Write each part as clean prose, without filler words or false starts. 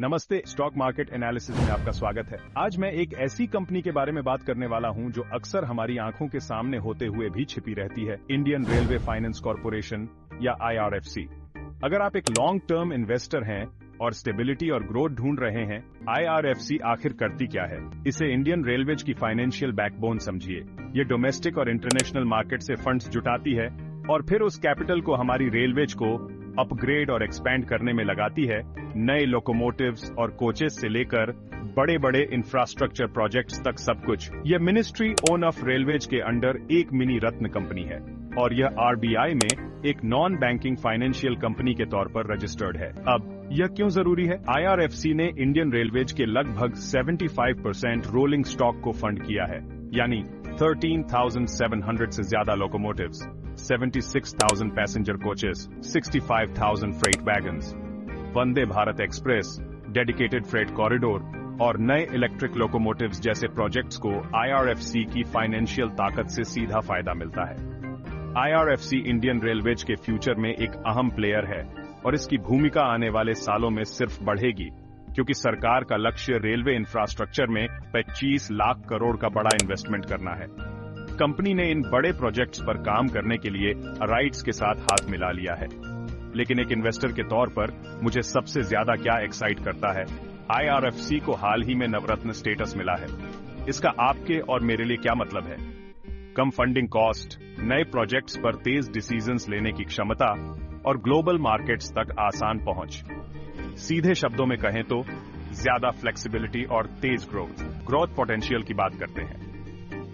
नमस्ते, stock market analysis में आपका स्वागत है। आज मैं एक ऐसी कंपनी के बारे में बात करने वाला हूं जो अक्सर हमारी आंखों के सामने होते हुए भी छिपी रहती है, इंडियन रेलवे फाइनेंस कॉर्पोरेशन या IRFC। अगर आप एक लॉन्ग टर्म इन्वेस्टर हैं और स्टेबिलिटी और ग्रोथ ढूंढ रहे हैं, IRFC आखिर करती क्या है? इसे इंडियन रेलवेज की फाइनेंशियल बैकबोन समझिए। ये डोमेस्टिक और इंटरनेशनल मार्केट से फंड्स जुटाती है और फिर उस कैपिटल को हमारी रेलवेज को अपग्रेड और एक्सपैंड करने में लगाती है। नए लोकोमोटिव्स और कोचेस से लेकर बड़े बड़े इंफ्रास्ट्रक्चर प्रोजेक्ट्स तक सब कुछ। यह मिनिस्ट्री ओन ऑफ रेलवेज के अंडर एक मिनी रत्न कंपनी है और यह RBI में एक नॉन बैंकिंग फाइनेंशियल कंपनी के तौर पर रजिस्टर्ड है। अब यह क्यों जरूरी है? IRFC ने इंडियन रेलवेज के लगभग 75% रोलिंग स्टॉक को फंड किया है, यानी 13,700 से ज्यादा locomotives, 76,000 passenger coaches, 65,000 freight wagons, Vande Bharat express, dedicated freight corridor और नए इलेक्ट्रिक लोकोमोटिव्स जैसे प्रोजेक्ट्स को IRFC की फाइनेंशियल ताकत से सीधा फायदा मिलता है। IRFC इंडियन रेलवेज के फ्यूचर में एक अहम प्लेयर है और इसकी भूमिका आने वाले सालों में सिर्फ बढ़ेगी, क्योंकि सरकार का लक्ष्य रेलवे इंफ्रास्ट्रक्चर में 25 लाख करोड़ का बड़ा इन्वेस्टमेंट करना है। कंपनी ने इन बड़े प्रोजेक्ट्स पर काम करने के लिए राइट्स के साथ हाथ मिला लिया है। लेकिन एक इन्वेस्टर के तौर पर मुझे सबसे ज्यादा क्या एक्साइट करता है, IRFC को हाल ही में नवरत्न स्टेटस मिला है। इसका आपके और मेरे लिए क्या मतलब है? कम फंडिंग कॉस्ट, नए प्रोजेक्ट्स पर तेज डिसीजंस लेने की क्षमता और ग्लोबल मार्केट्स तक आसान पहुंच। सीधे शब्दों में कहें तो ज्यादा फ्लेक्सिबिलिटी और तेज ग्रोथ पोटेंशियल की बात करते हैं।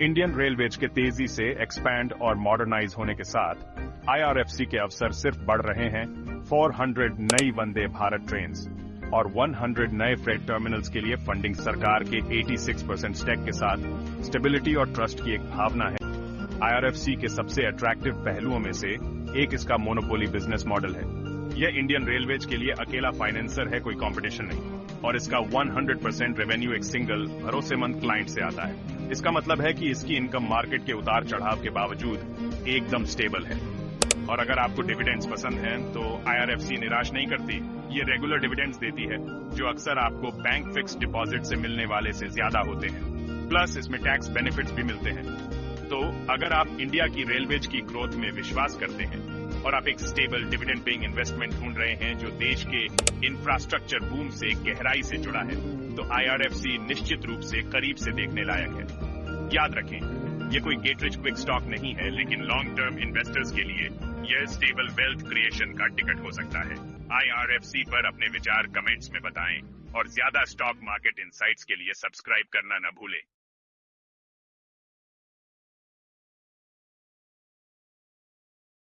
इंडियन रेलवेज के तेजी से एक्सपैंड और मॉडर्नाइज होने के साथ IRFC के अवसर सिर्फ बढ़ रहे हैं। 400 नई वंदे भारत ट्रेन्स और 100 नए फ्रेट टर्मिनल्स के लिए फंडिंग सरकार के 86% स्टेक के साथ स्टेबिलिटी और ट्रस्ट की एक भावना है। IRFC के सबसे अट्रैक्टिव पहलुओं में से एक इसका मोनोपोली बिजनेस मॉडल है। यह इंडियन रेलवेज के लिए अकेला फाइनेंसर है, कोई कंपटीशन नहीं, और इसका 100% रेवेन्यू एक सिंगल भरोसेमंद क्लाइंट से आता है। इसका मतलब है कि इसकी इनकम मार्केट के उतार चढ़ाव के बावजूद एकदम स्टेबल है। और अगर आपको डिविडेंड्स पसंद हैं तो IRFC निराश नहीं करती। ये रेगुलर डिविडेंड्स देती है जो अक्सर आपको बैंक फिक्स डिपॉजिट से मिलने वाले से ज्यादा होते हैं। प्लस इसमें टैक्स बेनिफिट्स भी मिलते हैं। तो अगर आप इंडिया की रेलवेज की ग्रोथ में विश्वास करते हैं और आप एक स्टेबल डिविडेंड पेइंग इन्वेस्टमेंट ढूंढ रहे हैं जो देश के इंफ्रास्ट्रक्चर बूम से गहराई से जुड़ा है, तो IRFC निश्चित रूप से करीब से देखने लायक है। याद रखें, ये कोई गेट रिच क्विक स्टॉक नहीं है, लेकिन लॉन्ग टर्म इन्वेस्टर्स के लिए यह स्टेबल वेल्थ क्रिएशन का टिकट हो सकता है। IRFC पर अपने विचार कमेंट्स में बताएं और ज्यादा स्टॉक मार्केट इनसाइट्स के लिए सब्सक्राइब करना न भूलें।